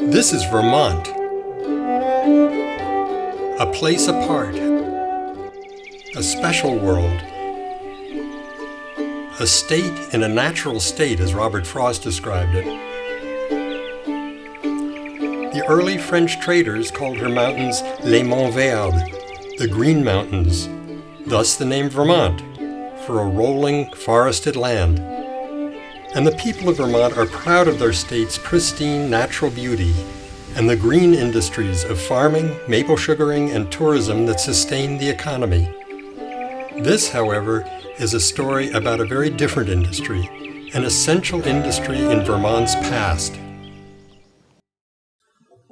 This is Vermont, a place apart, a special world, a state in a natural state as Robert Frost described it. The early French traders called her mountains les Monts Verts, the Green Mountains, thus the name Vermont, for a rolling, forested land. And the people of Vermont are proud of their state's pristine natural beauty and the green industries of farming, maple sugaring, and tourism that sustain the economy. This, however, is a story about a very different industry, an essential industry in Vermont's past.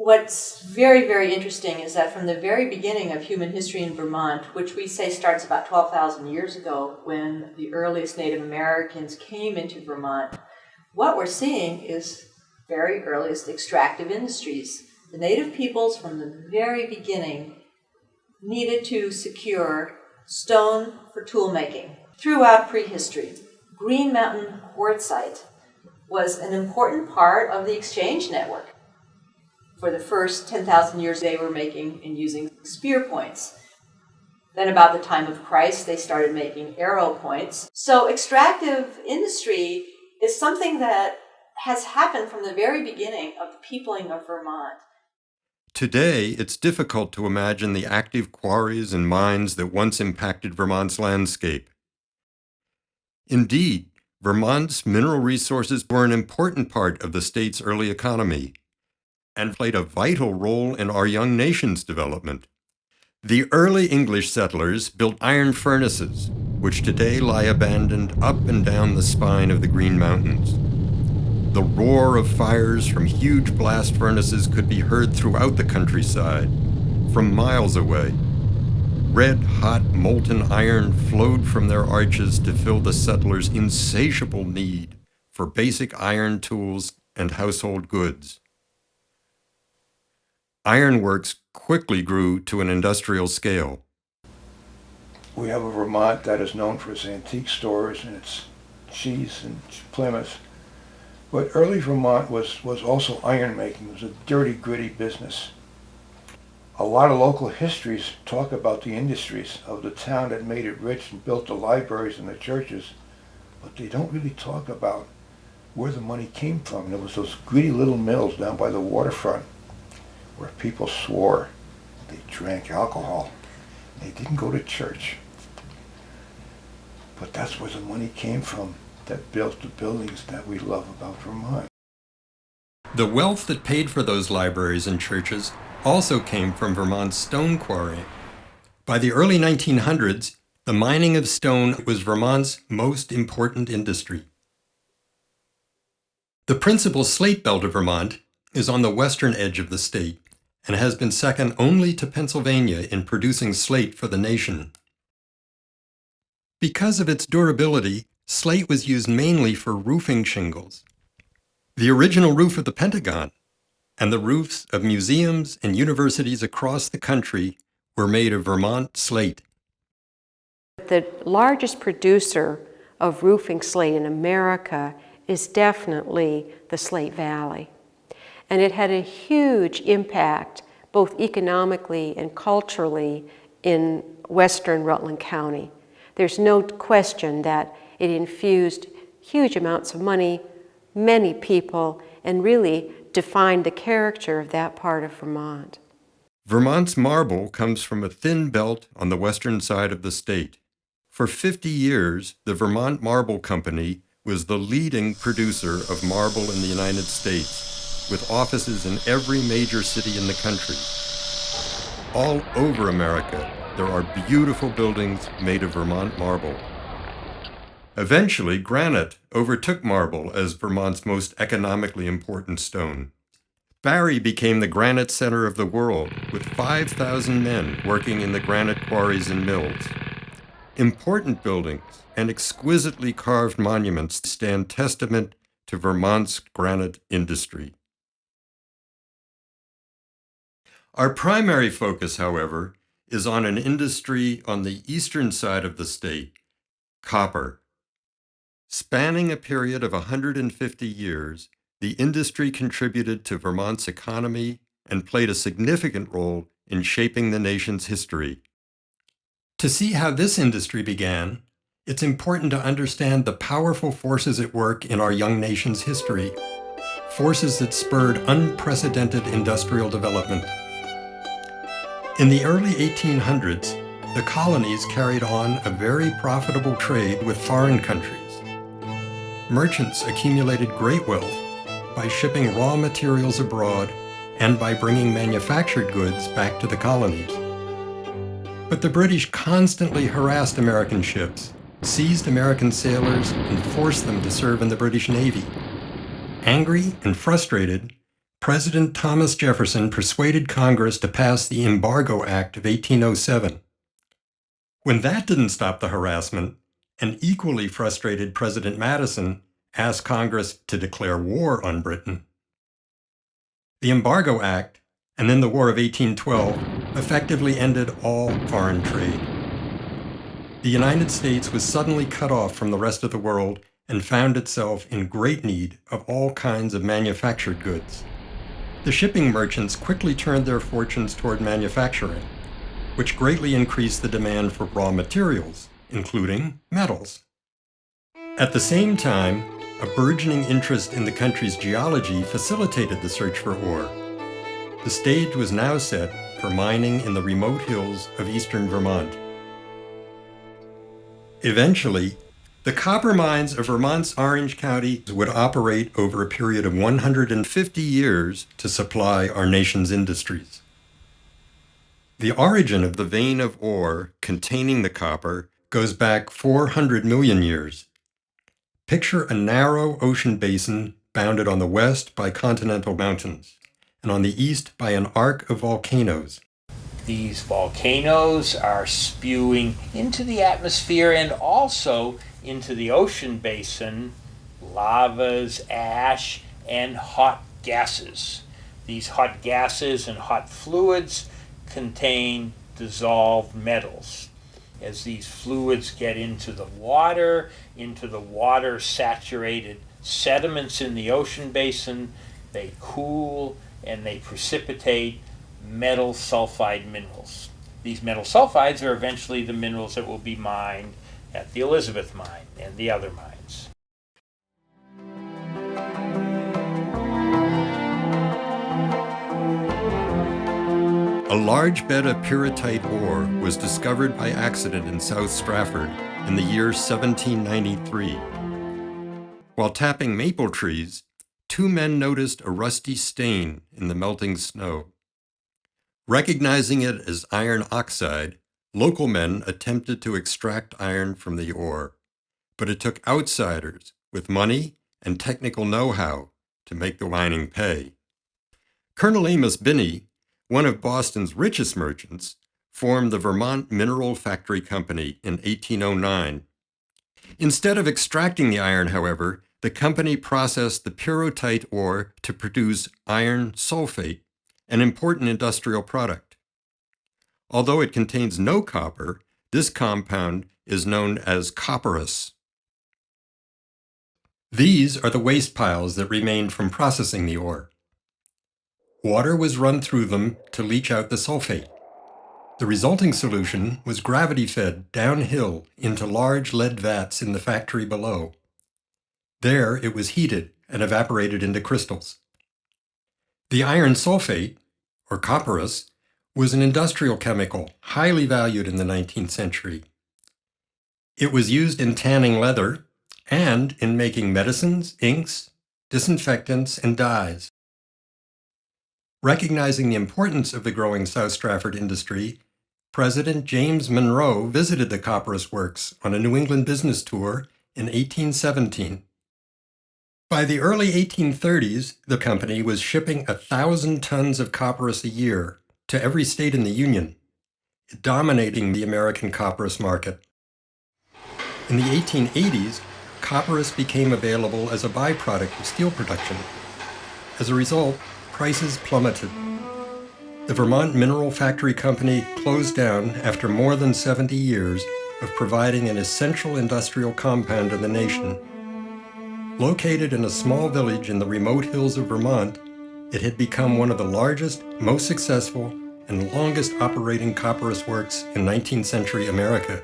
What's very, very interesting is that from the very beginning of human history in Vermont, which we say starts about 12,000 years ago when the earliest Native Americans came into Vermont, what we're seeing is very earliest extractive industries. The native peoples from the very beginning needed to secure stone for tool making. Throughout prehistory, Green Mountain quartzite was an important part of the exchange network. For the first 10,000 years, they were making and using spear points. Then about the time of Christ, they started making arrow points. So extractive industry is something that has happened from the very beginning of the peopling of Vermont. Today, it's difficult to imagine the active quarries and mines that once impacted Vermont's landscape. Indeed, Vermont's mineral resources were an important part of the state's early economy and played a vital role in our young nation's development. The early English settlers built iron furnaces, which today lie abandoned up and down the spine of the Green Mountains. The roar of fires from huge blast furnaces could be heard throughout the countryside, from miles away. Red-hot molten iron flowed from their arches to fill the settlers' insatiable need for basic iron tools and household goods. Ironworks quickly grew to an industrial scale. We have a Vermont that is known for its antique stores and its cheese and Plymouth. But early Vermont was also iron making. It was a dirty, gritty business. A lot of local histories talk about the industries of the town that made it rich and built the libraries and the churches, but they don't really talk about where the money came from. There was those gritty little mills down by the waterfront where people swore they drank alcohol. They didn't go to church. But that's where the money came from that built the buildings that we love about Vermont. The wealth that paid for those libraries and churches also came from Vermont's stone quarry. By the early 1900s, the mining of stone was Vermont's most important industry. The principal slate belt of Vermont is on the western edge of the state and has been second only to Pennsylvania in producing slate for the nation. Because of its durability, slate was used mainly for roofing shingles. The original roof of the Pentagon and the roofs of museums and universities across the country were made of Vermont slate. The largest producer of roofing slate in America is definitely the Slate Valley. And it had a huge impact, both economically and culturally, in western Rutland County. There's no question that it infused huge amounts of money, many people, and really defined the character of that part of Vermont. Vermont's marble comes from a thin belt on the western side of the state. For 50 years, the Vermont Marble Company was the leading producer of marble in the United States, with offices in every major city in the country. All over America, there are beautiful buildings made of Vermont marble. Eventually, granite overtook marble as Vermont's most economically important stone. Barre became the granite center of the world, with 5,000 men working in the granite quarries and mills. Important buildings and exquisitely carved monuments stand testament to Vermont's granite industry. Our primary focus, however, is on an industry on the eastern side of the state, copper. Spanning a period of 150 years, the industry contributed to Vermont's economy and played a significant role in shaping the nation's history. To see how this industry began, it's important to understand the powerful forces at work in our young nation's history, forces that spurred unprecedented industrial development. In the early 1800s, the colonies carried on a very profitable trade with foreign countries. Merchants accumulated great wealth by shipping raw materials abroad and by bringing manufactured goods back to the colonies. But the British constantly harassed American ships, seized American sailors, and forced them to serve in the British Navy. Angry and frustrated, President Thomas Jefferson persuaded Congress to pass the Embargo Act of 1807. When that didn't stop the harassment, an equally frustrated President Madison asked Congress to declare war on Britain. The Embargo Act, and then the War of 1812, effectively ended all foreign trade. The United States was suddenly cut off from the rest of the world and found itself in great need of all kinds of manufactured goods. The shipping merchants quickly turned their fortunes toward manufacturing, which greatly increased the demand for raw materials, including metals. At the same time, a burgeoning interest in the country's geology facilitated the search for ore. The stage was now set for mining in the remote hills of eastern Vermont. Eventually, the copper mines of Vermont's Orange County would operate over a period of 150 years to supply our nation's industries. The origin of the vein of ore containing the copper goes back 400 million years. Picture a narrow ocean basin bounded on the west by continental mountains, and on the east by an arc of volcanoes. These volcanoes are spewing into the atmosphere and also into the ocean basin lavas, ash, and hot gases. These hot gases and hot fluids contain dissolved metals. As these fluids get into the water saturated sediments in the ocean basin, they cool and they precipitate metal sulfide minerals. These metal sulfides are eventually the minerals that will be mined at the Elizabeth mine and the other mines. A large bed of pyrrhotite ore was discovered by accident in South Stratford in the year 1793. While tapping maple trees, two men noticed a rusty stain in the melting snow. Recognizing it as iron oxide, local men attempted to extract iron from the ore, but it took outsiders with money and technical know-how to make the mining pay. Colonel Amos Binney, one of Boston's richest merchants, formed the Vermont Mineral Factory Company in 1809. Instead of extracting the iron, however, the company processed the pyrrhotite ore to produce iron sulfate, an important industrial product. Although it contains no copper, this compound is known as Copperas. These are the waste piles that remained from processing the ore. Water was run through them to leach out the sulfate. The resulting solution was gravity-fed downhill into large lead vats in the factory below. There it was heated and evaporated into crystals. The iron sulfate, or copperas, was an industrial chemical highly valued in the 19th century. It was used in tanning leather and in making medicines, inks, disinfectants, and dyes. Recognizing the importance of the growing South Stratford industry, President James Monroe visited the Copperas works on a New England business tour in 1817. By the early 1830s, the company was shipping 1,000 tons of copperas a year to every state in the Union, dominating the American copperas market. In the 1880s, copperas became available as a byproduct of steel production. As a result, prices plummeted. The Vermont Mineral Factory Company closed down after more than 70 years of providing an essential industrial compound in the nation. Located in a small village in the remote hills of Vermont, it had become one of the largest, most successful, and longest operating copperas works in 19th century America.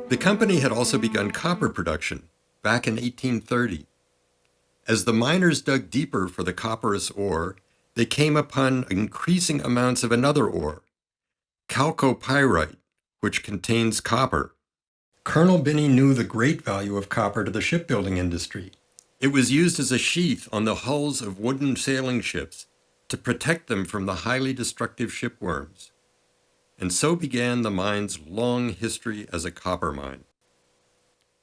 The company had also begun copper production back in 1830. As the miners dug deeper for the copperas ore, they came upon increasing amounts of another ore, chalcopyrite, which contains copper. Colonel Binney knew the great value of copper to the shipbuilding industry. It was used as a sheath on the hulls of wooden sailing ships to protect them from the highly destructive shipworms. And so began the mine's long history as a copper mine.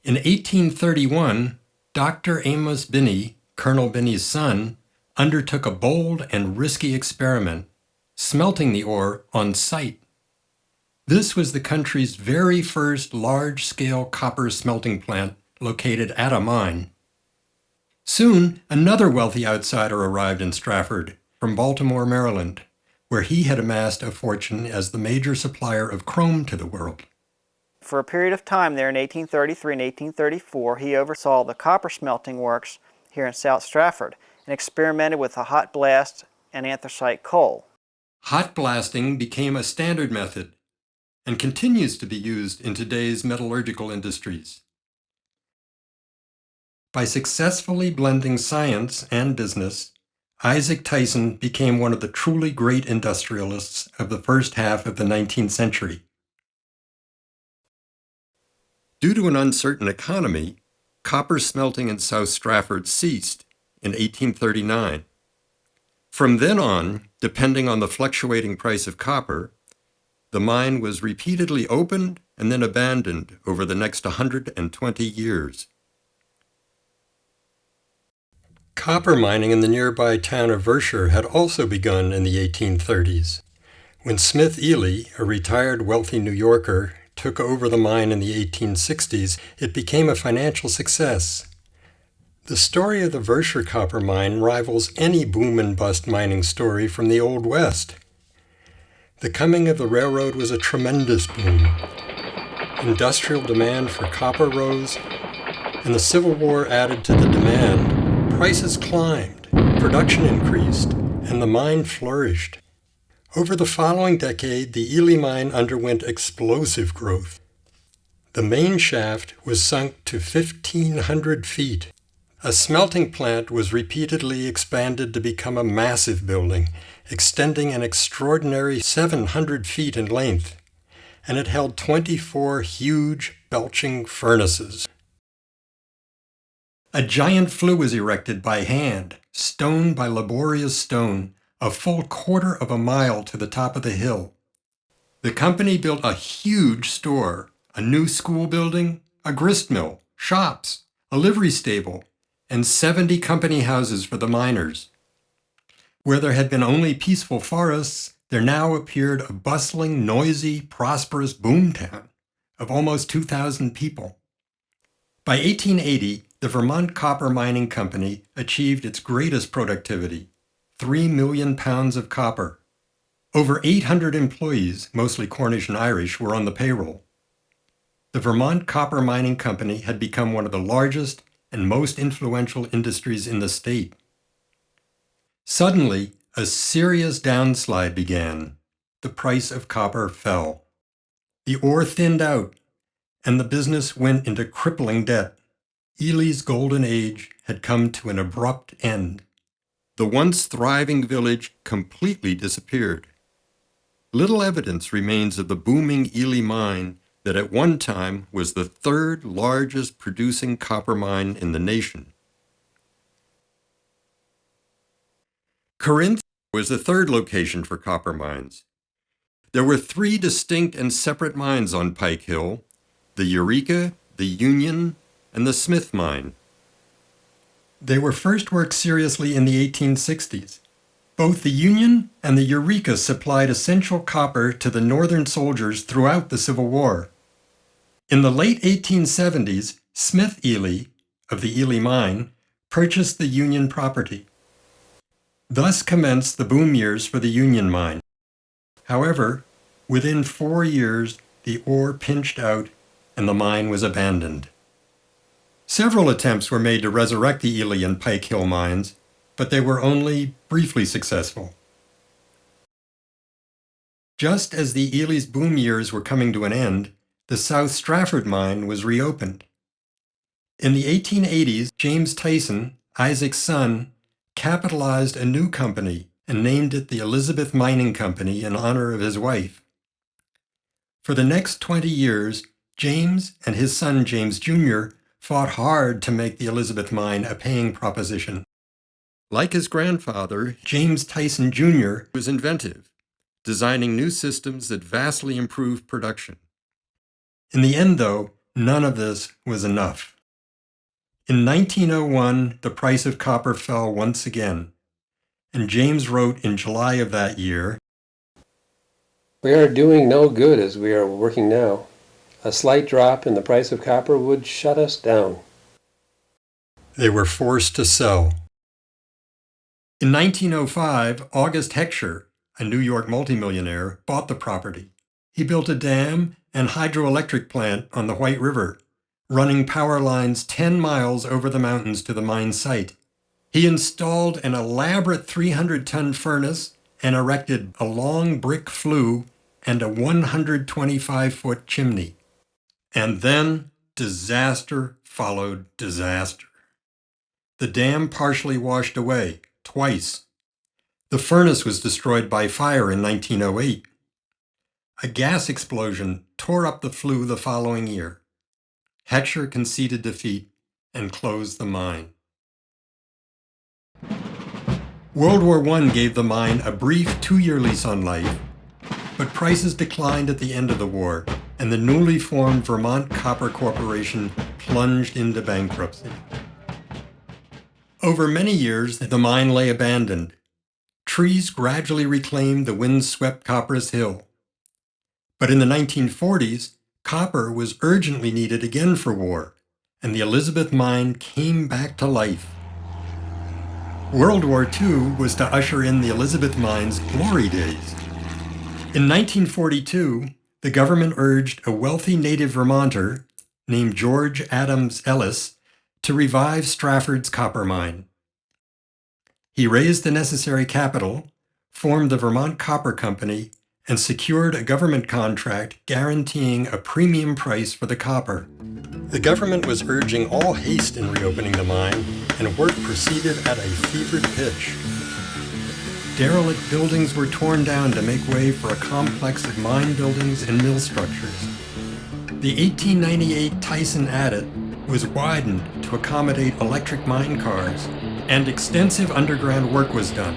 In 1831, Dr. Amos Binney, Colonel Binney's son, undertook a bold and risky experiment, smelting the ore on site. This was the country's very first large-scale copper smelting plant located at a mine. Soon, another wealthy outsider arrived in Stratford from Baltimore, Maryland, where he had amassed a fortune as the major supplier of chrome to the world. For a period of time there in 1833 and 1834, he oversaw the copper smelting works here in South Stratford and experimented with a hot blast and anthracite coal. Hot blasting became a standard method and continues to be used in today's metallurgical industries. By successfully blending science and business, Isaac Tyson became one of the truly great industrialists of the first half of the 19th century. Due to an uncertain economy, copper smelting in South Stratford ceased in 1839. From then on, depending on the fluctuating price of copper, the mine was repeatedly opened and then abandoned over the next 120 years. Copper mining in the nearby town of Vershire had also begun in the 1830s. When Smith Ely, a retired wealthy New Yorker, took over the mine in the 1860s, it became a financial success. The story of the Vershire copper mine rivals any boom and bust mining story from the Old West. The coming of the railroad was a tremendous boom. Industrial demand for copper rose, and the Civil War added to the demand. Prices climbed, production increased, and the mine flourished. Over the following decade, the Ely mine underwent explosive growth. The main shaft was sunk to 1,500 feet. A smelting plant was repeatedly expanded to become a massive building, extending an extraordinary 700 feet in length, and it held 24 huge, belching furnaces. A giant flue was erected by hand, stone by laborious stone, a full quarter of a mile to the top of the hill. The company built a huge store, a new school building, a grist mill, shops, a livery stable, and 70 company houses for the miners. Where there had been only peaceful forests, there now appeared a bustling, noisy, prosperous boomtown of almost 2,000 people. By 1880, the Vermont Copper Mining Company achieved its greatest productivity, 3 million pounds of copper. Over 800 employees, mostly Cornish and Irish, were on the payroll. The Vermont Copper Mining Company had become one of the largest and most influential industries in the state. Suddenly, a serious downslide began. The price of copper fell. The ore thinned out, and the business went into crippling debt. Ely's golden age had come to an abrupt end. The once thriving village completely disappeared. Little evidence remains of the booming Ely mine that at one time was the third largest producing copper mine in the nation. Corinth was the third location for copper mines. There were 3 distinct and separate mines on Pike Hill: the Eureka, the Union, and the Smith mine. They were first worked seriously in the 1860s. Both the Union and the Eureka supplied essential copper to the Northern soldiers throughout the Civil War. In the late 1870s, Smith Ely, of the Ely mine, purchased the Union property. Thus commenced the boom years for the Union mine. However, within 4 years, the ore pinched out and the mine was abandoned. Several attempts were made to resurrect the Ely and Pike Hill mines, but they were only briefly successful. Just as the Ely's boom years were coming to an end, the South Stratford mine was reopened. In the 1880s, James Tyson, Isaac's son, capitalized a new company and named it the Elizabeth Mining Company in honor of his wife. For the next 20 years, James and his son James Jr. fought hard to make the Elizabeth mine a paying proposition. Like his grandfather, James Tyson Jr. was inventive, designing new systems that vastly improved production. In the end, though, none of this was enough. In 1901, the price of copper fell once again, and James wrote in July of that year, "We are doing no good as we are working now. A slight drop in the price of copper would shut us down." They were forced to sell. In 1905, August Heckscher, a New York multimillionaire, bought the property. He built a dam and hydroelectric plant on the White River, running power lines 10 miles over the mountains to the mine site. He installed an elaborate 300-ton furnace and erected a long brick flue and a 125-foot chimney. And then disaster followed disaster. The dam partially washed away, twice. The furnace was destroyed by fire in 1908. A gas explosion tore up the flue the following year. Heckscher conceded defeat and closed the mine. World War I gave the mine a brief 2-year lease on life, but prices declined at the end of the war, and the newly formed Vermont Copper Corporation plunged into bankruptcy. Over many years, the mine lay abandoned. Trees gradually reclaimed the wind-swept Copperas Hill. But in the 1940s, copper was urgently needed again for war, and the Elizabeth mine came back to life. World War II was to usher in the Elizabeth mine's glory days. In 1942, the government urged a wealthy native Vermonter named George Adams Ellis to revive Stratford's copper mine. He raised the necessary capital, formed the Vermont Copper Company, and secured a government contract guaranteeing a premium price for the copper. The government was urging all haste in reopening the mine, and work proceeded at a fevered pitch. Derelict buildings were torn down to make way for a complex of mine buildings and mill structures. The 1898 Tyson adit was widened to accommodate electric mine cars, and extensive underground work was done.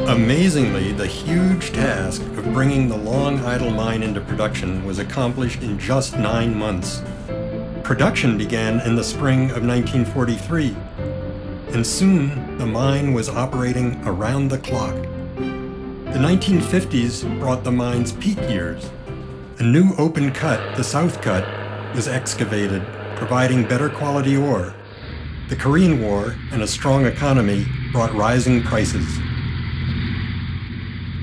Amazingly, the huge task of bringing the long idle mine into production was accomplished in just 9 months. Production began in the spring of 1943, and soon the mine was operating around the clock. The 1950s brought the mine's peak years. A new open cut, the South Cut, was excavated, providing better quality ore. The Korean War and a strong economy brought rising prices.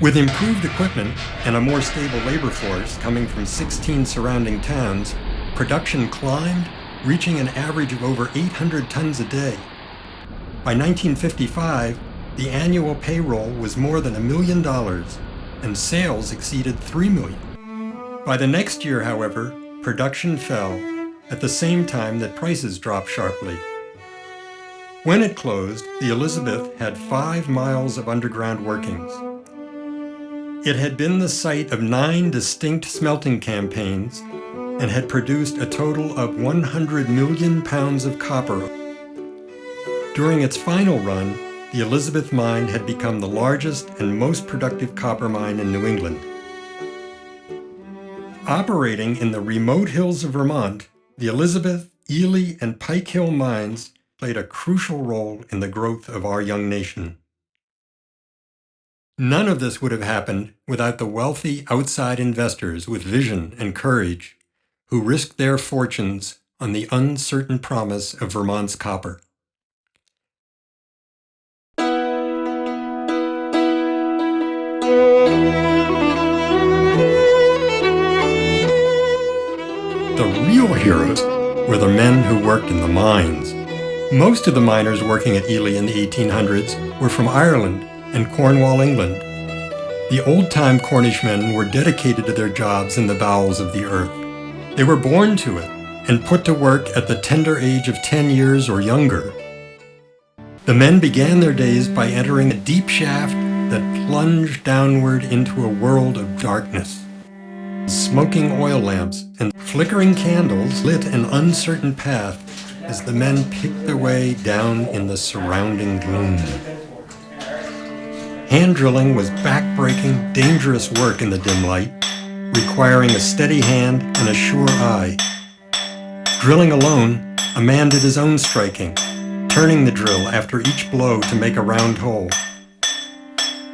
With improved equipment and a more stable labor force coming from 16 surrounding towns, production climbed, reaching an average of over 800 tons a day. By 1955, the annual payroll was more than $1 million, and sales exceeded $3 million. By the next year, however, production fell, at the same time that prices dropped sharply. When it closed, the Elizabeth had 5 miles of underground workings. It had been the site of 9 distinct smelting campaigns and had produced a total of 100 million pounds of copper. During its final run, the Elizabeth mine had become the largest and most productive copper mine in New England. Operating in the remote hills of Vermont, the Elizabeth, Ely, and Pike Hill mines played a crucial role in the growth of our young nation. None of this would have happened without the wealthy outside investors with vision and courage who risked their fortunes on the uncertain promise of Vermont's copper. The real heroes were the men who worked in the mines. Most of the miners working at Ely in the 1800s were from Ireland and Cornwall, England. The old-time Cornishmen were dedicated to their jobs in the bowels of the earth. They were born to it and put to work at the tender age of 10 years or younger. The men began their days by entering a deep shaft that plunged downward into a world of darkness. Smoking oil lamps and flickering candles lit an uncertain path as the men picked their way down in the surrounding gloom. Hand drilling was back-breaking, dangerous work in the dim light, requiring a steady hand and a sure eye. Drilling alone, a man did his own striking, turning the drill after each blow to make a round hole.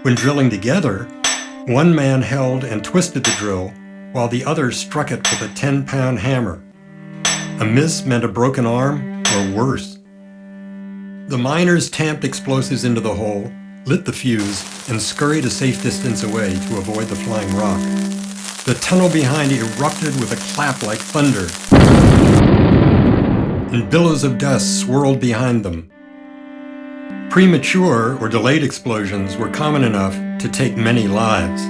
When drilling together, one man held and twisted the drill while the other struck it with a 10-pound hammer. A miss meant a broken arm or worse. The miners tamped explosives into the hole, lit the fuse, and scurried a safe distance away to avoid the flying rock. The tunnel behind erupted with a clap like thunder, and billows of dust swirled behind them. Premature or delayed explosions were common enough to take many lives.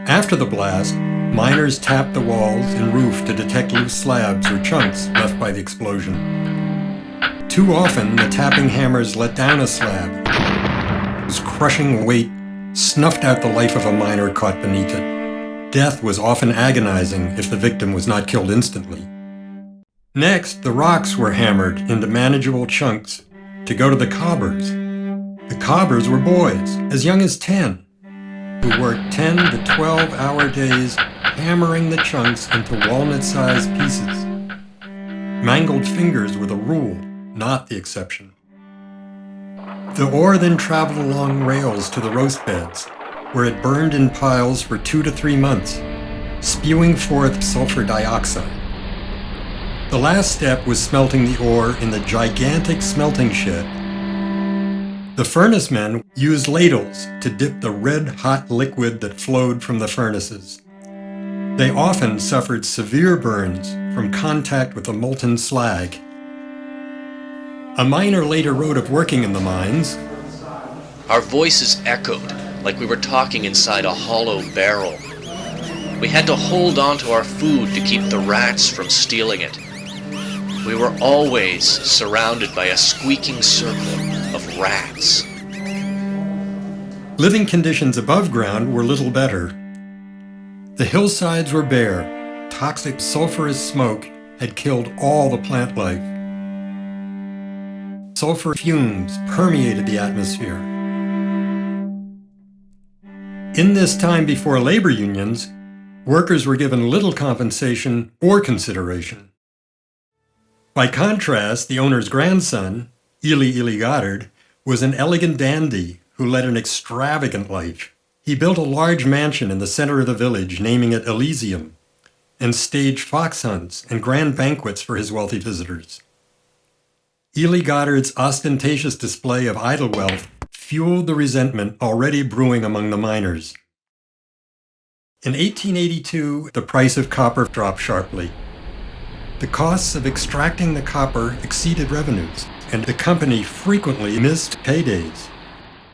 After the blast, miners tapped the walls and roof to detect loose slabs or chunks left by the explosion. Too often, the tapping hammers let down a slab, whose crushing weight snuffed out the life of a miner caught beneath it. Death was often agonizing if the victim was not killed instantly. Next, the rocks were hammered into manageable chunks to go to the cobbers. The cobbers were boys, as young as 10, who worked 10 to 12-hour days hammering the chunks into walnut-sized pieces. Mangled fingers were the rule, not the exception. The ore then traveled along rails to the roast beds, where it burned in piles for 2 to 3 months, spewing forth sulfur dioxide. The last step was smelting the ore in the gigantic smelting shed. The furnace men used ladles to dip the red-hot liquid that flowed from the furnaces. They often suffered severe burns from contact with the molten slag. A miner later wrote of working in the mines, "Our voices echoed like we were talking inside a hollow barrel. We had to hold on to our food to keep the rats from stealing it. We were always surrounded by a squeaking circle of rats." Living conditions above ground were little better. The hillsides were bare. Toxic sulfurous smoke had killed all the plant life. Sulfur fumes permeated the atmosphere. In this time before labor unions, workers were given little compensation or consideration. By contrast, the owner's grandson, Ely Goddard, was an elegant dandy who led an extravagant life. He built a large mansion in the center of the village, naming it Elysium, and staged fox hunts and grand banquets for his wealthy visitors. Ely Goddard's ostentatious display of idle wealth fueled the resentment already brewing among the miners. In 1882, the price of copper dropped sharply. The costs of extracting the copper exceeded revenues, and the company frequently missed paydays.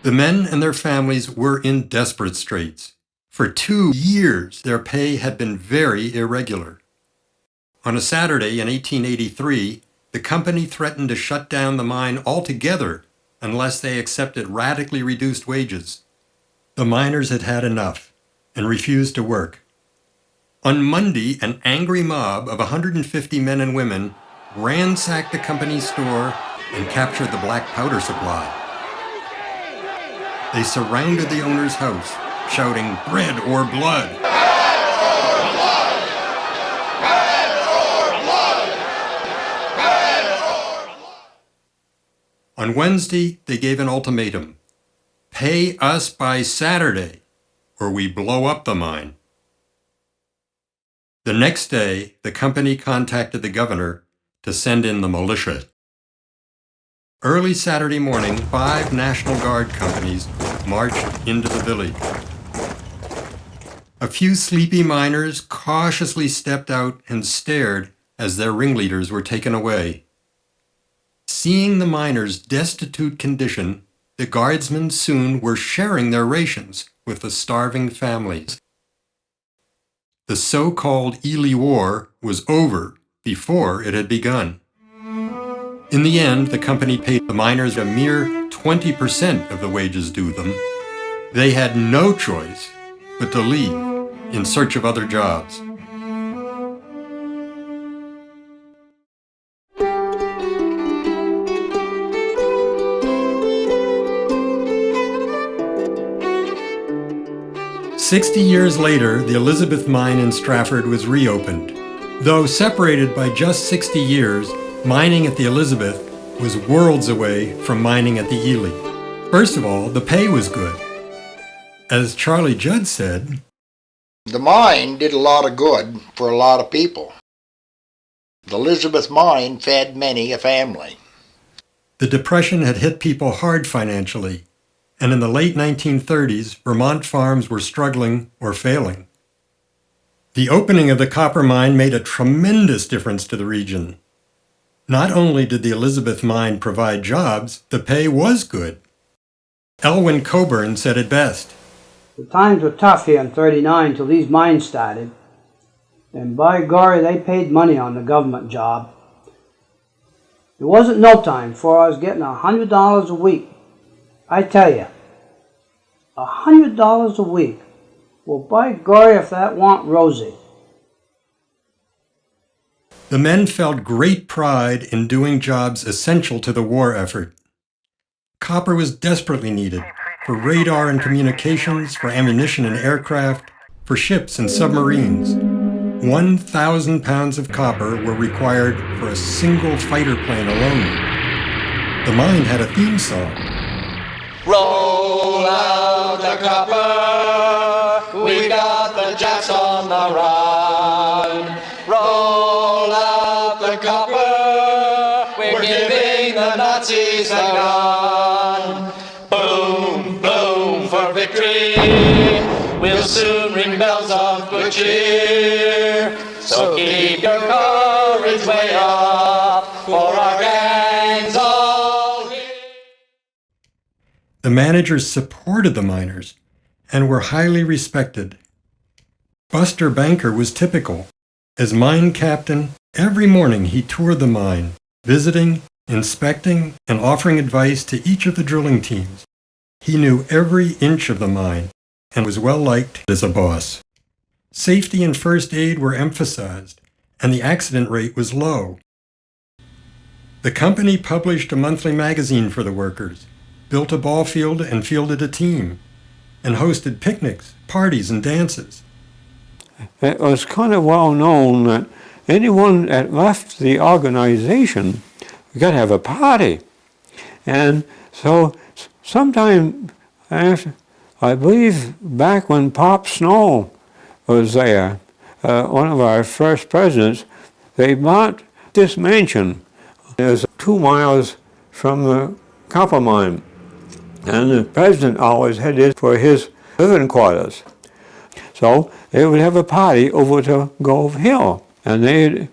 The men and their families were in desperate straits. For 2 years, their pay had been very irregular. On a Saturday in 1883, the company threatened to shut down the mine altogether unless they accepted radically reduced wages. The miners had had enough and refused to work. On Monday, an angry mob of 150 men and women ransacked the company's store and captured the black powder supply. They surrounded the owner's house, shouting, "Bread or blood!" On Wednesday, they gave an ultimatum. Pay us by Saturday, or we blow up the mine. The next day, the company contacted the governor to send in the militia. Early Saturday morning, 5 National Guard companies marched into the village. A few sleepy miners cautiously stepped out and stared as their ringleaders were taken away. Seeing the miners' destitute condition, the guardsmen soon were sharing their rations with the starving families. The so-called Ely War was over before it had begun. In the end, the company paid the miners a mere 20% of the wages due them. They had no choice but to leave in search of other jobs. "60 years later, the Elizabeth mine in Stratford was reopened. Though separated by just 60 years, mining at the Elizabeth was worlds away from mining at the Ely. First of all, the pay was good. As Charlie Judd said, "The mine did a lot of good for a lot of people. The Elizabeth mine fed many a family." the Depression had hit people hard financially, and in the late 1930s, Vermont farms were struggling or failing. The opening of the copper mine made a tremendous difference to the region. Not only did the Elizabeth mine provide jobs, the pay was good. Elwyn Coburn said it best. "The times were tough here in '39 till these mines started, and by gory, they paid money on the government job. It wasn't no time before I was getting $100 a week. I tell you, $100 a week. Well, by gory, if that wa'n't rosy." The men felt great pride in doing jobs essential to the war effort. Copper was desperately needed for radar and communications, for ammunition and aircraft, for ships and submarines. 1,000 pounds of copper were required for a single fighter plane alone. The mine had a theme song. Roll out the copper, we got the Japs on the run. Roll out the copper, we're giving the Nazis a gun. Boom, boom for victory, we'll soon ring bells of good cheer. So keep your courage way up, for our gang's all here. The managers supported the miners and were highly respected. Buster Banker was typical. As mine captain, every morning he toured the mine, visiting, inspecting, and offering advice to each of the drilling teams. He knew every inch of the mine and was well liked as a boss. Safety and first aid were emphasized, and the accident rate was low. The company published a monthly magazine for the workers, built a ball field and fielded a team, and hosted picnics, parties, and dances. It was kind of well known that anyone that left the organization got to have a party. And so sometime after, I believe back when Pop Snow was there, one of our first presidents, they bought this mansion. It was 2 miles from the copper mine. And the president always had it for his living quarters. So they would have a party over to Gove Hill, and they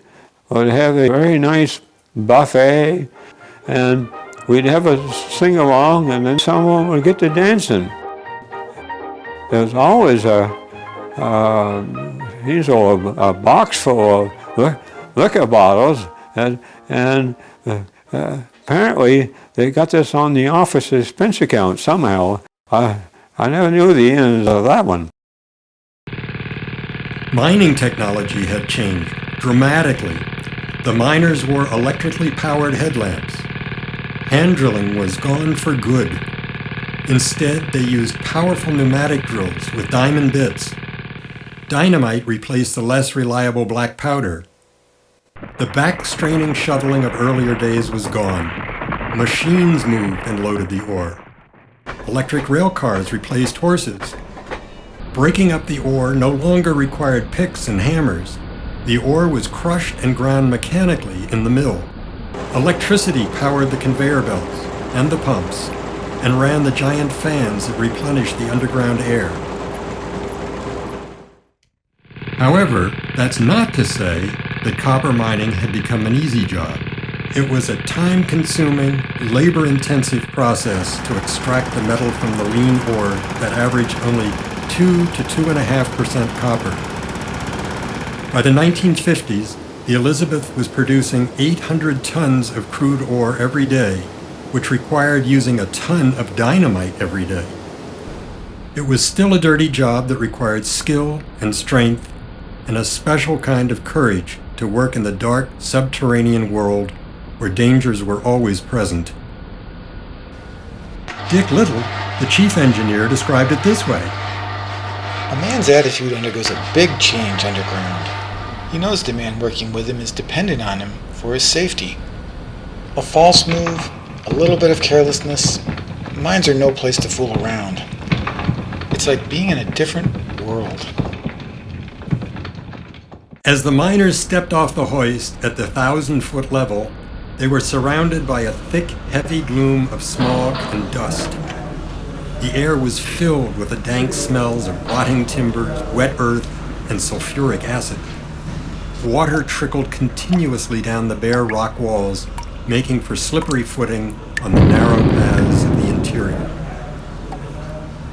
would have a very nice buffet, and we'd have a sing-along, and then someone would get to dancing. There's always a box full of liquor bottles, and apparently they got this on the office expense account somehow. I never knew the ends of that one. Mining technology had changed dramatically. The miners wore electrically powered headlamps. Hand drilling was gone for good. Instead, they used powerful pneumatic drills with diamond bits. Dynamite replaced the less reliable black powder. The back-straining shoveling of earlier days was gone. Machines moved and loaded the ore. Electric rail cars replaced horses. Breaking up the ore no longer required picks and hammers. The ore was crushed and ground mechanically in the mill. Electricity powered the conveyor belts and the pumps and ran the giant fans that replenished the underground air. However, that's not to say that copper mining had become an easy job. It was a time-consuming, labor-intensive process to extract the metal from the lean ore that averaged only 2 to 2.5% copper. By the 1950s, the Elizabeth was producing 800 tons of crude ore every day, which required using a ton of dynamite every day. It was still a dirty job that required skill and strength and a special kind of courage to work in the dark, subterranean world where dangers were always present. Dick Little, the chief engineer, described it this way. A man's attitude undergoes a big change underground. He knows the man working with him is dependent on him for his safety. A false move, a little bit of carelessness, mines are no place to fool around. It's like being in a different world. As the miners stepped off the hoist at the 1,000-foot level, they were surrounded by a thick, heavy gloom of smog and dust. The air was filled with the dank smells of rotting timbers, wet earth, and sulfuric acid. Water trickled continuously down the bare rock walls, making for slippery footing on the narrow paths of the interior.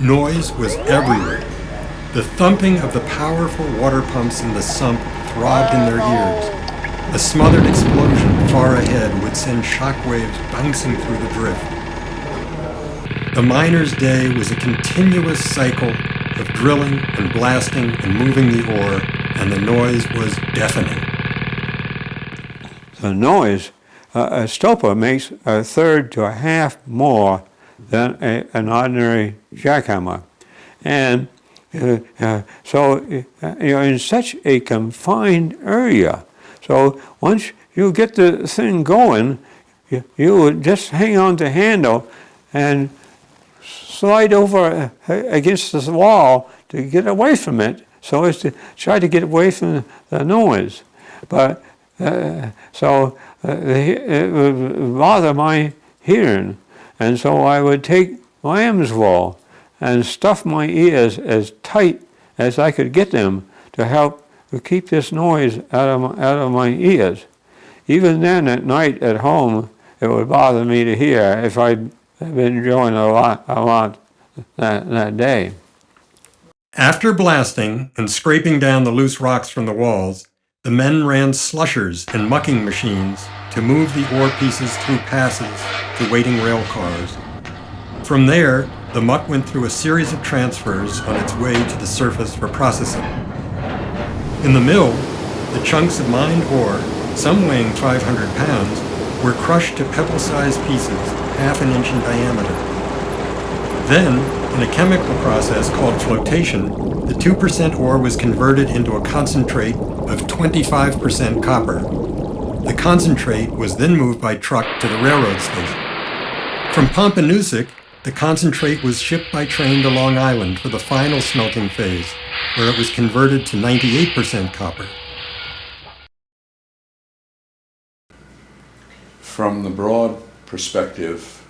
Noise was everywhere. The thumping of the powerful water pumps in the sump throbbed in their ears. A smothered explosion far ahead would send shockwaves bouncing through the drift. The miner's day was a continuous cycle of drilling and blasting and moving the ore, and the noise was deafening. The noise, a stoper makes a third to a half more than an ordinary jackhammer. And so you're in such a confined area. So once you get the thing going, you would just hang on the handle and slide over against this wall to get away from it, so as to try to get away from the noise. But it would bother my hearing, and so I would take lamb's wool and stuff my ears as tight as I could get them to help keep this noise out of my ears. Even then, at night at home, it would bother me to hear if I'd been drilling a lot that day. After blasting and scraping down the loose rocks from the walls, the men ran slushers and mucking machines to move the ore pieces through passes to waiting rail cars. From there, the muck went through a series of transfers on its way to the surface for processing. In the mill, the chunks of mined ore, some weighing 500 pounds, were crushed to pebble-sized pieces, half an inch in diameter. Then, in a chemical process called flotation, the 2% ore was converted into a concentrate of 25% copper. The concentrate was then moved by truck to the railroad station. From Pompanusic, the concentrate was shipped by train to Long Island for the final smelting phase, where it was converted to 98% copper. From the broad perspective,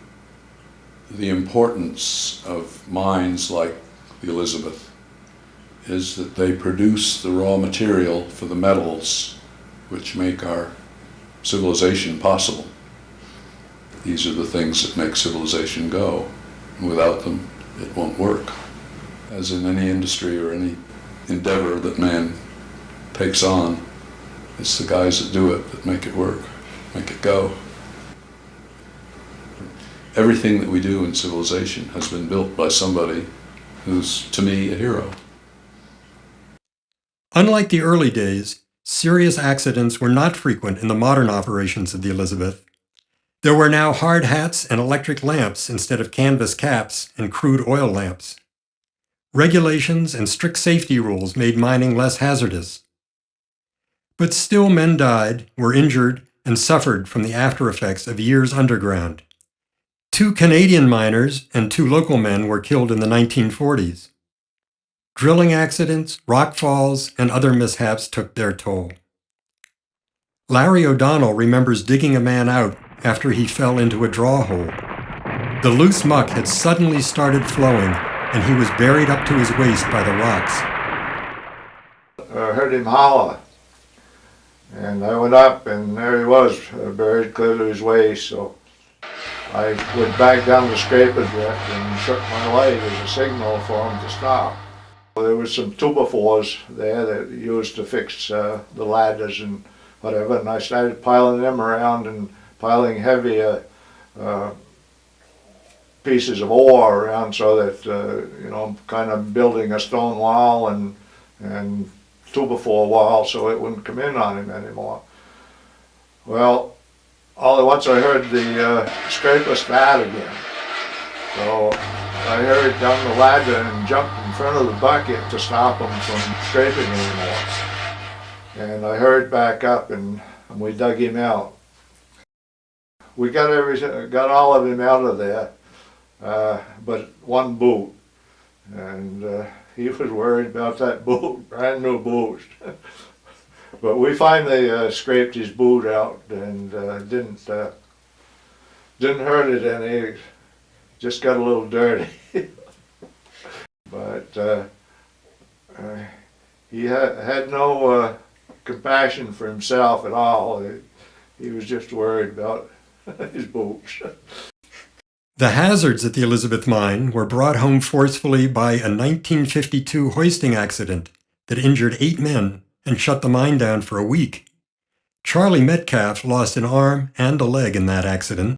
the importance of mines like the Elizabeth is that they produce the raw material for the metals which make our civilization possible. These are the things that make civilization go. Without them, it won't work. As in any industry or any endeavor that man takes on, it's the guys that do it that make it work, make it go. Everything that we do in civilization has been built by somebody who's, to me, a hero. Unlike the early days, serious accidents were not frequent in the modern operations of the Elizabeth. There were now hard hats and electric lamps instead of canvas caps and crude oil lamps. Regulations and strict safety rules made mining less hazardous. But still men died, were injured, and suffered from the after effects of years underground. 2 Canadian miners and 2 local men were killed in the 1940s. Drilling accidents, rock falls, and other mishaps took their toll. Larry O'Donnell remembers digging a man out after he fell into a draw hole. The loose muck had suddenly started flowing, and he was buried up to his waist by the rocks. I heard him holler. And I went up, and there he was, buried clear to his waist. So I went back down to scrape a bit and shook my leg as a signal for him to stop. There was some tubaphores there that used to fix the ladders and whatever, and I started piling them around and piling heavier pieces of ore around so that, you know, kind of building a stone wall and tubaphore wall so it wouldn't come in on him anymore. Well, all at once I heard the scraper start again. So I hurried down the ladder and jumped in front of the bucket to stop him from scraping anymore. And I hurried back up and we dug him out. We got all of him out of there, but one boot. And he was worried about that boot, brand new boot. But we finally scraped his boot out and didn't hurt it any. Just got a little dirty. But he had no compassion for himself at all. He was just worried about his boots. The hazards at the Elizabeth mine were brought home forcefully by a 1952 hoisting accident that injured 8 men and shut the mine down for a week. Charlie Metcalf lost an arm and a leg in that accident.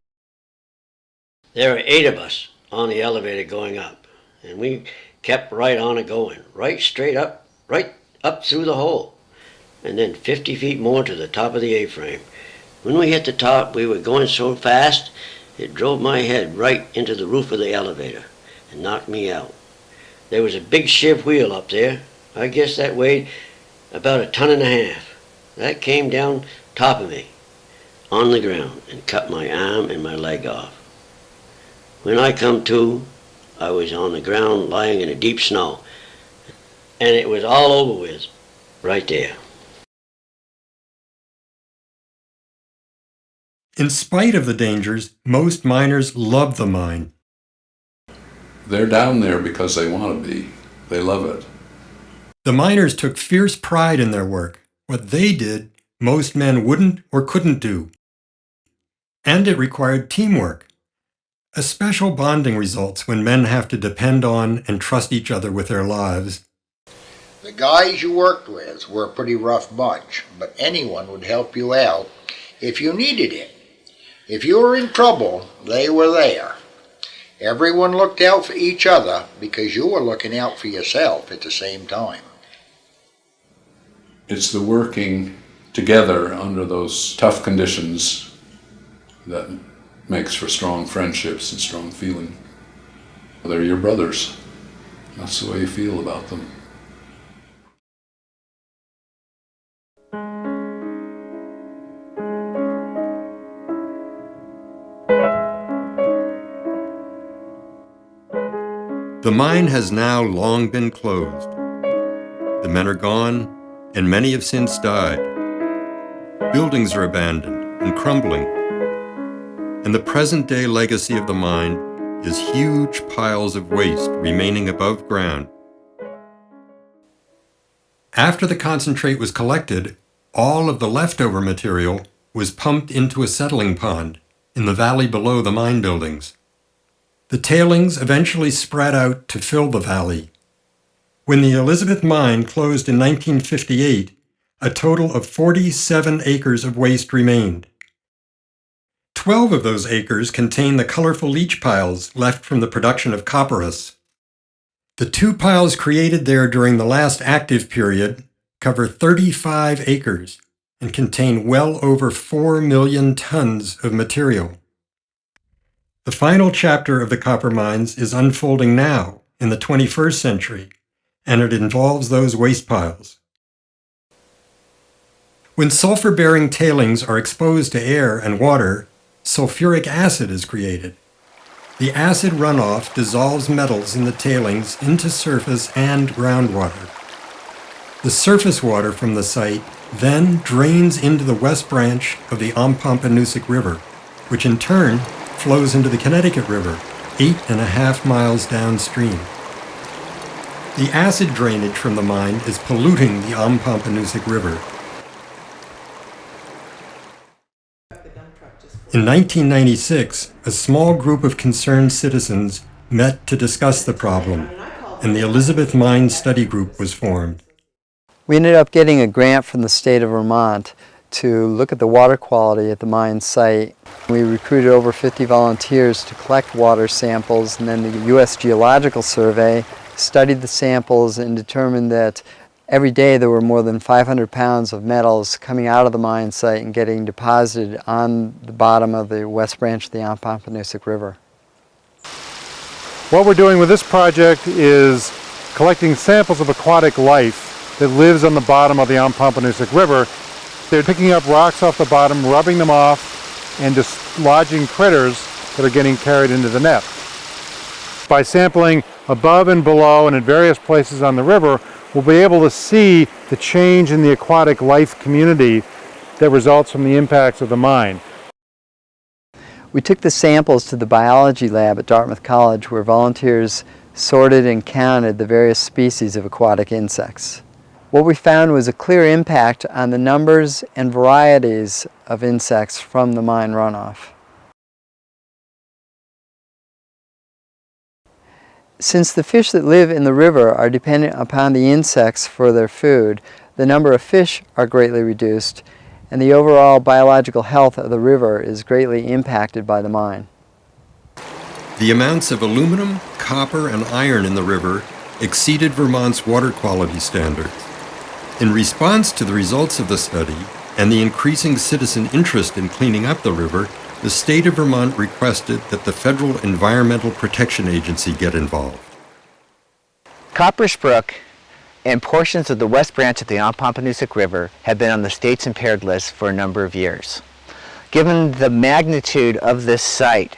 There were 8 of us on the elevator going up, and we kept right on it going, right straight up, right up through the hole, and then 50 feet more to the top of the A-frame. When we hit the top, we were going so fast, it drove my head right into the roof of the elevator and knocked me out. There was a big shiv wheel up there. I guess that weighed about 1.5 tons. That came down top of me on the ground and cut my arm and my leg off. When I come to, I was on the ground lying in a deep snow, and it was all over with right there. In spite of the dangers, most miners love the mine. They're down there because they want to be. They love it. The miners took fierce pride in their work. What they did, most men wouldn't or couldn't do. And it required teamwork. A special bonding results when men have to depend on and trust each other with their lives. The guys you worked with were a pretty rough bunch, but anyone would help you out if you needed it. If you were in trouble, they were there. Everyone looked out for each other because you were looking out for yourself at the same time. It's the working together under those tough conditions that makes for strong friendships and strong feeling. They're your brothers. That's the way you feel about them. The mine has now long been closed. The men are gone, and many have since died. Buildings are abandoned and crumbling. And the present-day legacy of the mine is huge piles of waste remaining above ground. After the concentrate was collected, all of the leftover material was pumped into a settling pond in the valley below the mine buildings. The tailings eventually spread out to fill the valley. When the Elizabeth mine closed in 1958, a total of 47 acres of waste remained. 12 of those acres contain the colorful leach piles left from the production of Copperas. The 2 piles created there during the last active period cover 35 acres and contain well over 4 million tons of material. The final chapter of the copper mines is unfolding now in the 21st century, and it involves those waste piles. When sulfur-bearing tailings are exposed to air and water, sulfuric acid is created. The acid runoff dissolves metals in the tailings into surface and groundwater. The surface water from the site then drains into the west branch of the Ompompanoosuc River, which in turn flows into the Connecticut River, 8.5 miles downstream. The acid drainage from the mine is polluting the Ompompanoosuc River. In 1996, a small group of concerned citizens met to discuss the problem, and the Elizabeth Mine Study Group was formed. We ended up getting a grant from the state of Vermont to look at the water quality at the mine site. We recruited over 50 volunteers to collect water samples, and then the U.S. Geological Survey studied the samples and determined that every day there were more than 500 pounds of metals coming out of the mine site and getting deposited on the bottom of the west branch of the Pompanousek River. What we're doing with this project is collecting samples of aquatic life that lives on the bottom of the Pompanousek River. They're picking up rocks off the bottom, rubbing them off, and dislodging critters that are getting carried into the net. By sampling above and below and at various places on the river, we'll be able to see the change in the aquatic life community that results from the impacts of the mine. We took the samples to the biology lab at Dartmouth College, where volunteers sorted and counted the various species of aquatic insects. What we found was a clear impact on the numbers and varieties of insects from the mine runoff. Since the fish that live in the river are dependent upon the insects for their food, the number of fish are greatly reduced, and the overall biological health of the river is greatly impacted by the mine. The amounts of aluminum, copper, and iron in the river exceeded Vermont's water quality standards. In response to the results of the study and the increasing citizen interest in cleaning up the river, the state of Vermont requested that the Federal Environmental Protection Agency get involved. Copperas Brook and portions of the west branch of the Pompanousek River have been on the state's impaired list for a number of years. Given the magnitude of this site,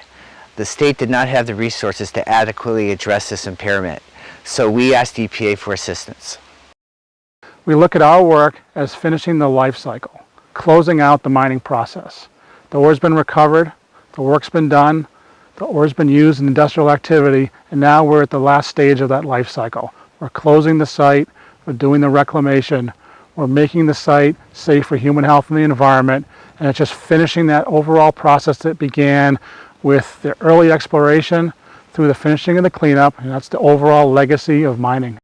the state did not have the resources to adequately address this impairment, so we asked EPA for assistance. We look at our work as finishing the life cycle, closing out the mining process. The ore's been recovered, the work's been done, the ore's been used in industrial activity, and now we're at the last stage of that life cycle. We're closing the site, we're doing the reclamation, we're making the site safe for human health and the environment, and it's just finishing that overall process that began with the early exploration through the finishing of the cleanup, and that's the overall legacy of mining.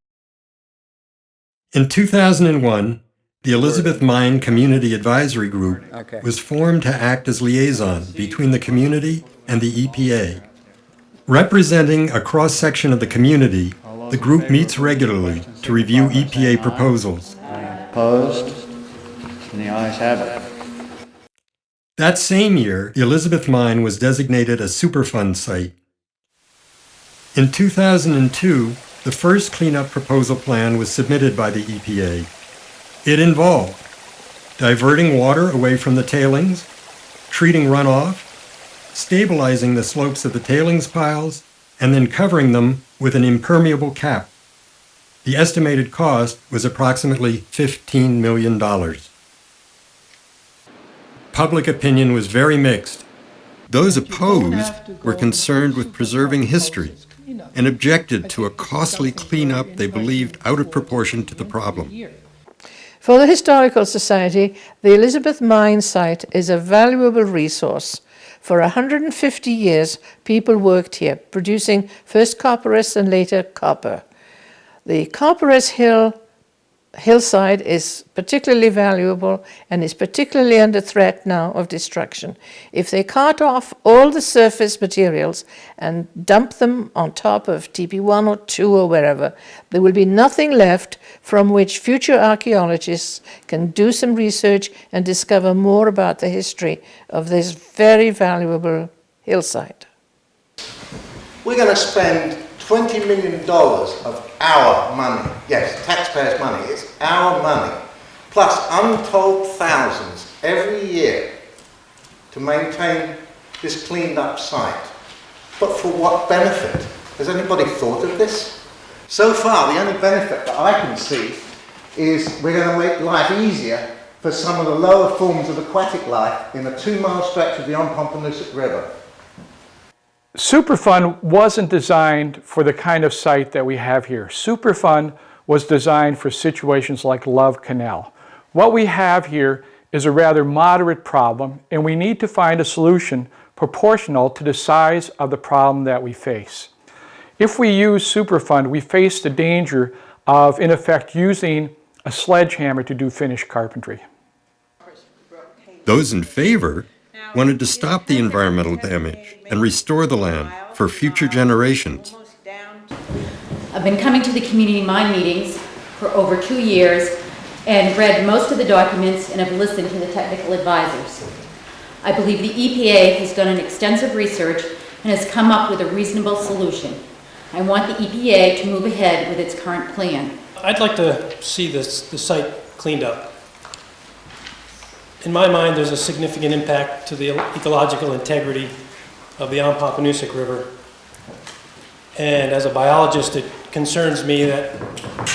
In 2001, the Elizabeth Mine Community Advisory Group was formed to act as liaison between the community and the EPA. Representing a cross-section of the community, the group meets regularly to review EPA proposals. Opposed? And the ayes have it. That same year, the Elizabeth Mine was designated a Superfund site. In 2002, the first cleanup proposal plan was submitted by the EPA. It involved diverting water away from the tailings, treating runoff, stabilizing the slopes of the tailings piles, and then covering them with an impermeable cap. The estimated cost was approximately $15 million. Public opinion was very mixed. Those opposed were concerned with preserving history and objected to a costly cleanup they believed out of proportion to the problem. For the Historical Society, the Elizabeth Mine site is a valuable resource. For 150 years, people worked here, producing first copperas and later copper. The Copperas hillside is particularly valuable and is particularly under threat now of destruction. If they cart off all the surface materials and dump them on top of TP1 or 2 or wherever, there will be nothing left from which future archaeologists can do some research and discover more about the history of this very valuable hillside. We're going to spend $20 million of our money, yes, taxpayers' money, it's our money, plus untold thousands every year to maintain this cleaned up site. But for what benefit? Has anybody thought of this? So far, the only benefit that I can see is we're going to make life easier for some of the lower forms of aquatic life in a 2-mile stretch of the Pompanousek River. Superfund wasn't designed for the kind of site that we have here. Superfund was designed for situations like Love Canal. What we have here is a rather moderate problem, and we need to find a solution proportional to the size of the problem that we face. If we use Superfund, we face the danger of, in effect, using a sledgehammer to do finished carpentry. Those in favor wanted to stop the environmental damage and restore the land for future generations. I've been coming to the community mine meetings for over 2 years and read most of the documents and have listened to the technical advisors. I believe the EPA has done an extensive research and has come up with a reasonable solution. I want the EPA to move ahead with its current plan. I'd like to see the site cleaned up. In my mind, there's a significant impact to the ecological integrity of the Pompanousek River. And as a biologist, it concerns me that there's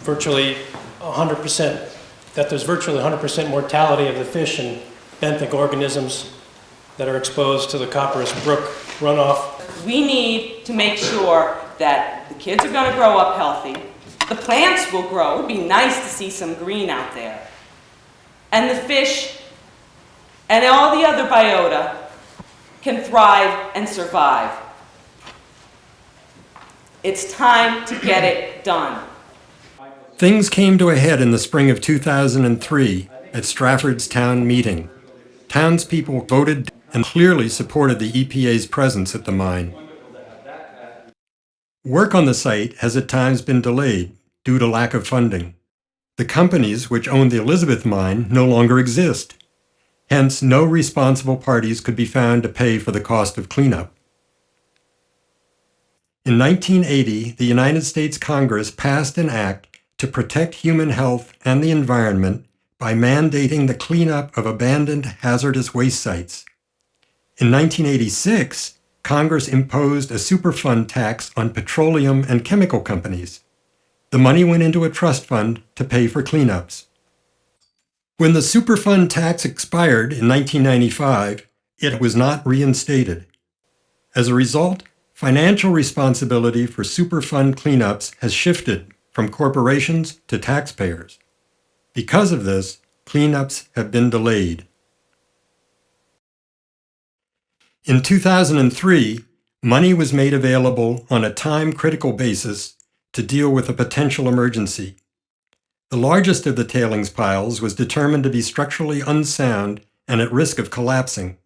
virtually 100% mortality of the fish and benthic organisms that are exposed to the Copperas Brook runoff. We need to make sure that the kids are going to grow up healthy, the plants will grow, it'd be nice to see some green out there, and the fish and all the other biota can thrive and survive. It's time to get it done. Things came to a head in the spring of 2003 at Stratford's town meeting. Townspeople voted and clearly supported the EPA's presence at the mine. Work on the site has at times been delayed due to lack of funding. The companies which owned the Elizabeth mine no longer exist. Hence, no responsible parties could be found to pay for the cost of cleanup. In 1980, the United States Congress passed an act to protect human health and the environment by mandating the cleanup of abandoned hazardous waste sites. In 1986, Congress imposed a Superfund tax on petroleum and chemical companies. The money went into a trust fund to pay for cleanups. When the Superfund tax expired in 1995, it was not reinstated. As a result, financial responsibility for Superfund cleanups has shifted from corporations to taxpayers. Because of this, cleanups have been delayed. In 2003, money was made available on a time-critical basis to deal with a potential emergency. The largest of the tailings piles was determined to be structurally unsound and at risk of collapsing.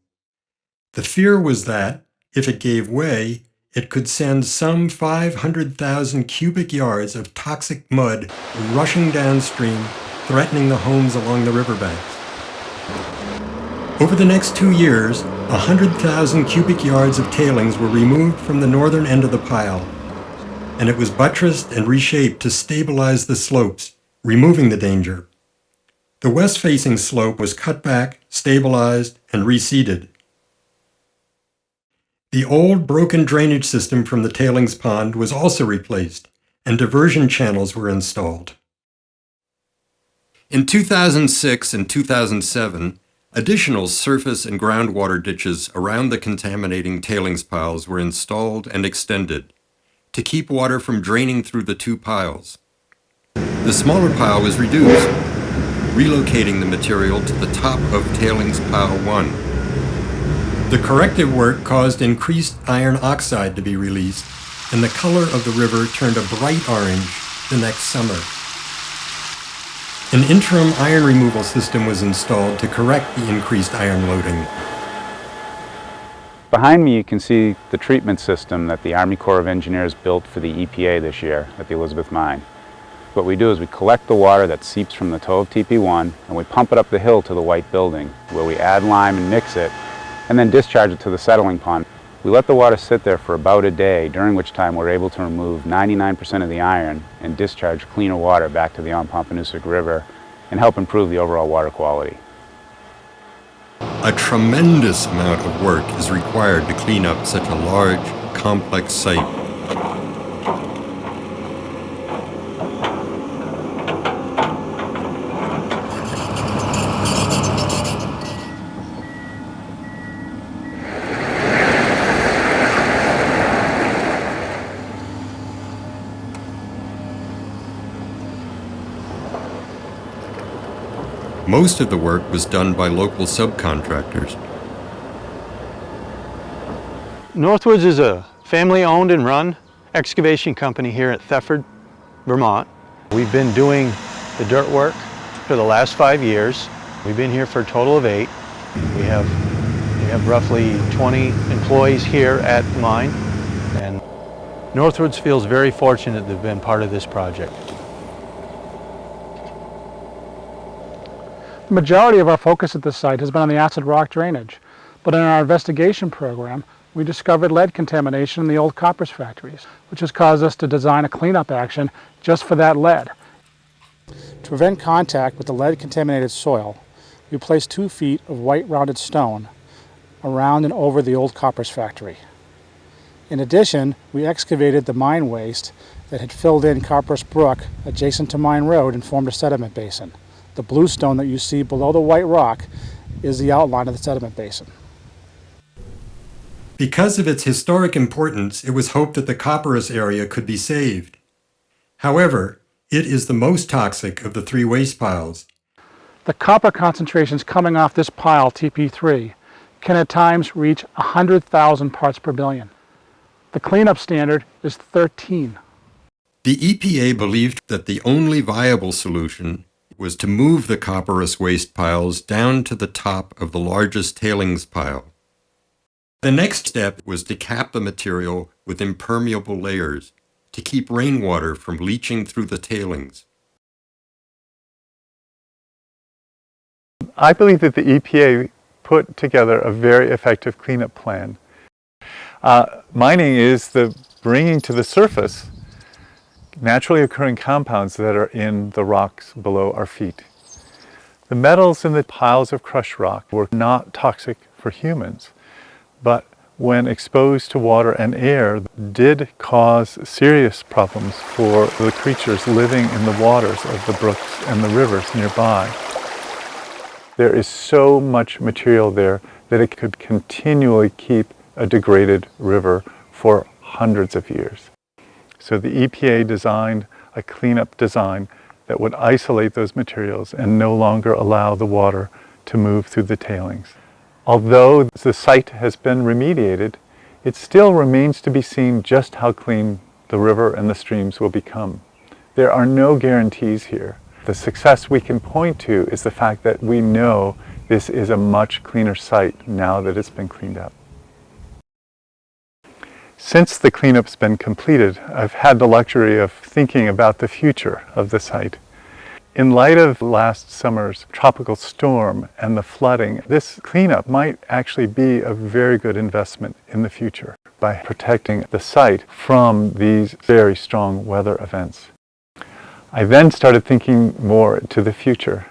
The fear was that, if it gave way, it could send some 500,000 cubic yards of toxic mud rushing downstream, threatening the homes along the riverbanks. Over the next 2 years, 100,000 cubic yards of tailings were removed from the northern end of the pile, and it was buttressed and reshaped to stabilize the slopes, removing the danger. The west-facing slope was cut back, stabilized, and reseeded. The old broken drainage system from the tailings pond was also replaced, and diversion channels were installed. In 2006 and 2007, additional surface and groundwater ditches around the contaminating tailings piles were installed and extended to keep water from draining through the two piles. The smaller pile was reduced, relocating the material to the top of tailings pile 1. The corrective work caused increased iron oxide to be released, and the color of the river turned a bright orange the next summer. An interim iron removal system was installed to correct the increased iron loading. Behind me you can see the treatment system that the Army Corps of Engineers built for the EPA this year at the Elizabeth mine. What we do is we collect the water that seeps from the toe of TP1 and we pump it up the hill to the white building, where we add lime and mix it, and then discharge it to the settling pond. We let the water sit there for about a day, during which time we're able to remove 99% of the iron and discharge cleaner water back to the Pompanousek River and help improve the overall water quality. A tremendous amount of work is required to clean up such a large, complex site. Most of the work was done by local subcontractors. Northwoods is a family-owned and run excavation company here at Thetford, Vermont. We've been doing the dirt work for the last 5 years. We've been here for a total of 8. We have roughly 20 employees here at the mine, and Northwoods feels very fortunate to have been part of this project. The majority of our focus at this site has been on the acid rock drainage, but in our investigation program, we discovered lead contamination in the old Copperas factories, which has caused us to design a cleanup action just for that lead. To prevent contact with the lead-contaminated soil, we placed 2 feet of white rounded stone around and over the old Copperas factory. In addition, we excavated the mine waste that had filled in Copperas Brook adjacent to Mine Road and formed a sediment basin. The blue stone that you see below the white rock is the outline of the sediment basin. Because of its historic importance, it was hoped that the Copperas area could be saved. However, it is the most toxic of the 3 waste piles. The copper concentrations coming off this pile, TP3, can at times reach 100,000 parts per billion. The cleanup standard is 13. The EPA believed that the only viable solution was to move the Copperas waste piles down to the top of the largest tailings pile. The next step was to cap the material with impermeable layers to keep rainwater from leaching through the tailings. I believe that the EPA put together a very effective cleanup plan. Mining is the bringing to the surface naturally occurring compounds that are in the rocks below our feet. The metals in the piles of crushed rock were not toxic for humans, but when exposed to water and air, did cause serious problems for the creatures living in the waters of the brooks and the rivers nearby. There is so much material there that it could continually keep a degraded river for hundreds of years. So the EPA designed a cleanup design that would isolate those materials and no longer allow the water to move through the tailings. Although the site has been remediated, it still remains to be seen just how clean the river and the streams will become. There are no guarantees here. The success we can point to is the fact that we know this is a much cleaner site now that it's been cleaned up. Since the cleanup's been completed, I've had the luxury of thinking about the future of the site. In light of last summer's tropical storm and the flooding, this cleanup might actually be a very good investment in the future by protecting the site from these very strong weather events. I then started thinking more to the future.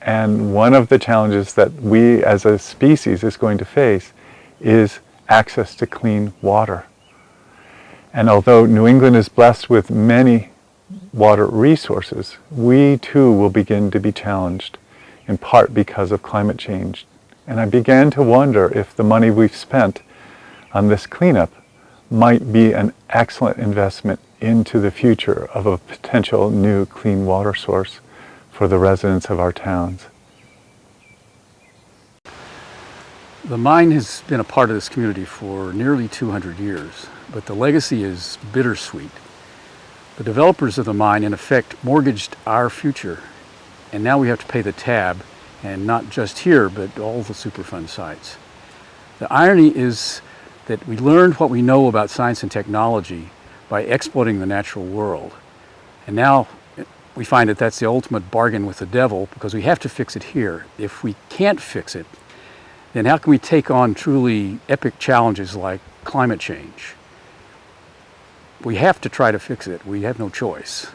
And one of the challenges that we as a species is going to face is access to clean water. And although New England is blessed with many water resources, we too will begin to be challenged, in part because of climate change. And I began to wonder if the money we've spent on this cleanup might be an excellent investment into the future of a potential new clean water source for the residents of our towns. The mine has been a part of this community for nearly 200 years, but the legacy is bittersweet. The developers of the mine, in effect, mortgaged our future, and now we have to pay the tab, and not just here, but all the Superfund sites. The irony is that we learned what we know about science and technology by exploiting the natural world. And now we find that that's the ultimate bargain with the devil, because we have to fix it here. If we can't fix it, then how can we take on truly epic challenges like climate change? We have to try to fix it. We have no choice.